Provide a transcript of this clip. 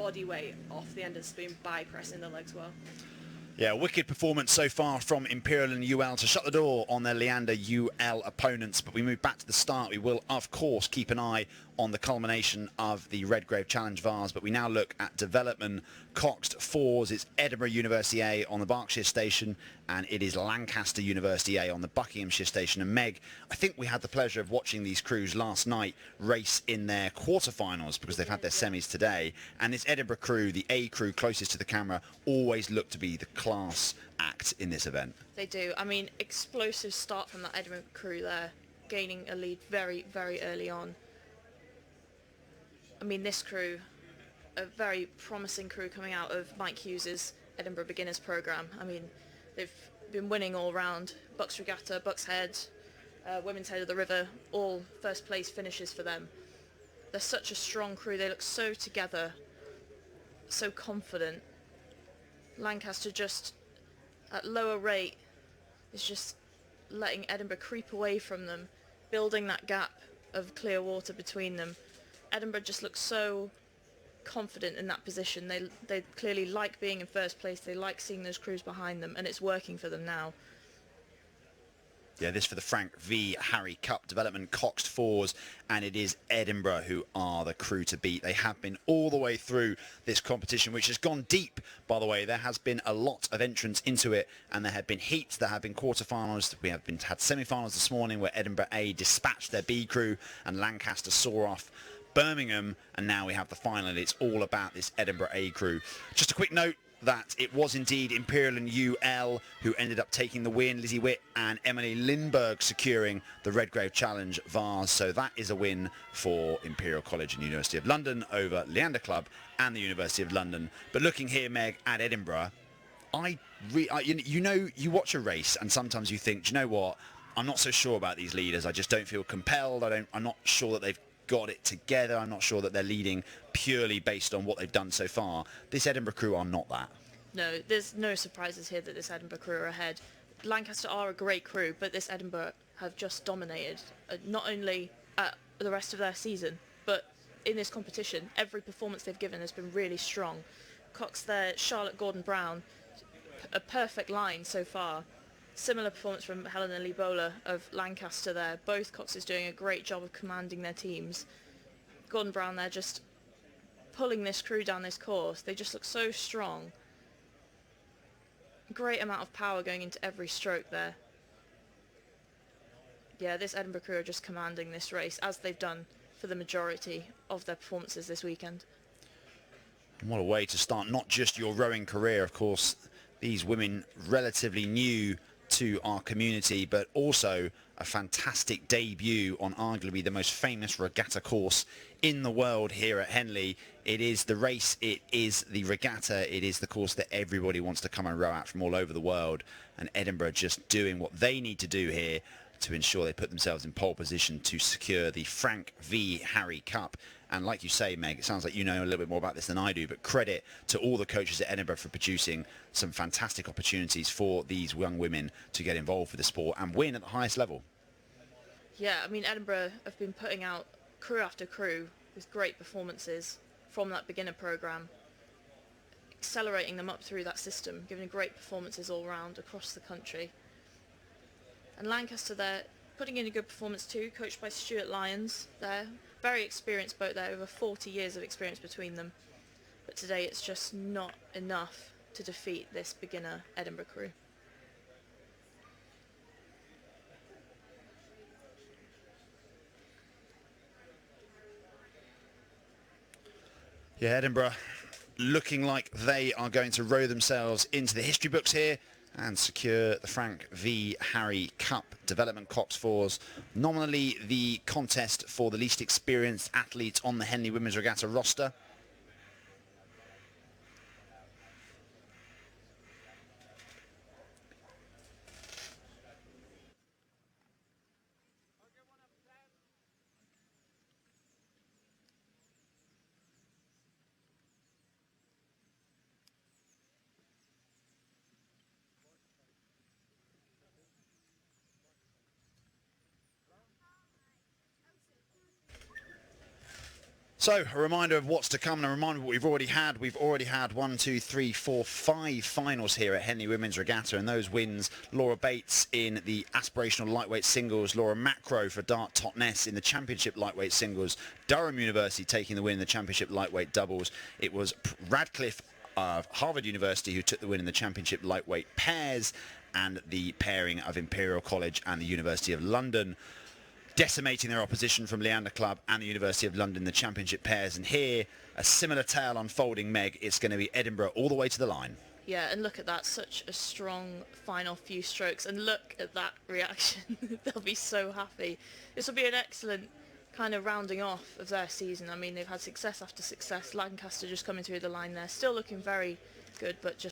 body weight off the end of the spoon by pressing the legs well. Yeah, wicked performance so far from Imperial and UL to shut the door on their Leander UL opponents. But we move back to the start. We will, of course, keep an eye on the culmination of the Redgrave Challenge Vars. But we now look at development Coxed Fours. It's Edinburgh University A on the Berkshire station, and it is Lancaster University A on the Buckinghamshire station. And Meg, I think we had the pleasure of watching these crews last night race in their quarterfinals because they've had their semis today. And this Edinburgh crew, the A crew closest to the camera, always look to be the class act in this event. They do. I mean, explosive start from that Edinburgh crew there, gaining a lead very, very early on. I mean, this crew, a very promising crew coming out of Mike Hughes's Edinburgh Beginners Programme. I mean, they've been winning all round. Bucks Regatta, Bucks Head, Women's Head of the River, all first place finishes for them. They're such a strong crew. They look so together, so confident. Lancaster just, at lower rate, is just letting Edinburgh creep away from them, building that gap of clear water between them. Edinburgh just looks so confident in that position. They clearly like being in first place. They like seeing those crews behind them, and it's working for them now. Yeah, this for the Frank V. Harry Cup Development Coxed Fours, and it is Edinburgh who are the crew to beat. They have been all the way through this competition, which has gone deep, by the way. There has been a lot of entrants into it, and there have been heats, there have been quarterfinals. We have had semi-finals this morning where Edinburgh A dispatched their B crew, and Lancaster saw off Birmingham, and now we have the final. It's all about this Edinburgh A crew. Just a quick note that it was indeed Imperial and UL who ended up taking the win. Lizzie Witt and Emily Lindberg securing the Redgrave Challenge Vars. So that is a win for Imperial College and University of London over Leander Club and the University of London. But looking here, Meg, at Edinburgh, you watch a race and sometimes you think, do you know what? I'm not so sure about these leaders. I just don't feel compelled. I'm not sure that they've got it together. I'm not sure that they're leading purely based on what they've done so far. This Edinburgh crew are not that. No, there's no surprises here that this Edinburgh crew are ahead. Lancaster are a great crew, but this Edinburgh have just dominated, not only at the rest of their season, but in this competition. Every performance they've given has been really strong. Cox there, Charlotte Gordon-Brown, a perfect line so far. Similar performance from Helena Libola of Lancaster there. Both Coxes doing a great job of commanding their teams. Gordon Brown there just pulling this crew down this course. They just look so strong. Great amount of power going into every stroke there. Yeah, this Edinburgh crew are just commanding this race, as they've done for the majority of their performances this weekend. What a way to start not just your rowing career, of course. These women relatively new to our community, but also a fantastic debut on arguably the most famous regatta course in the world here at Henley. It is the race, it is the regatta, it is the course that everybody wants to come and row at from all over the world, and Edinburgh just doing what they need to do here to ensure they put themselves in pole position to secure the Frank V. Harry Cup. And like you say, Meg, it sounds like you know a little bit more about this than I do, but credit to all the coaches at Edinburgh for producing some fantastic opportunities for these young women to get involved with the sport and win at the highest level. Yeah, I mean, Edinburgh have been putting out crew after crew with great performances from that beginner programme, accelerating them up through that system, giving great performances all round across the country. And Lancaster there, putting in a good performance too, coached by Stuart Lyons there. Very experienced boat there, over 40 years of experience between them. But today it's just not enough to defeat this beginner Edinburgh crew. Yeah, Edinburgh looking like they are going to row themselves into the history books here and secure the Frank V. Harry Cup Development Cox Fours. Nominally the contest for the least experienced athletes on the Henley Women's Regatta roster. So, a reminder of what's to come and a reminder of what we've already had. We've already had 1, 2, 3, 4, 5 finals here at Henley Women's Regatta, and those wins: Laura Bates in the aspirational lightweight singles, Laura Macro for Dart Totnes in the championship lightweight singles, Durham University taking the win in the championship lightweight doubles. It was Radcliffe of Harvard University who took the win in the championship lightweight pairs, and the pairing of Imperial College and the University of London decimating their opposition from Leander Club and the University of London in the championship pairs. And here, a similar tale unfolding, Meg. It's going to be Edinburgh all the way to the line. Yeah, and look at that, such a strong final few strokes, and look at that reaction. They'll be so happy. This will be an excellent kind of rounding off of their season. I mean, they've had success after success. Lancaster just coming through the line there, still looking very good, but just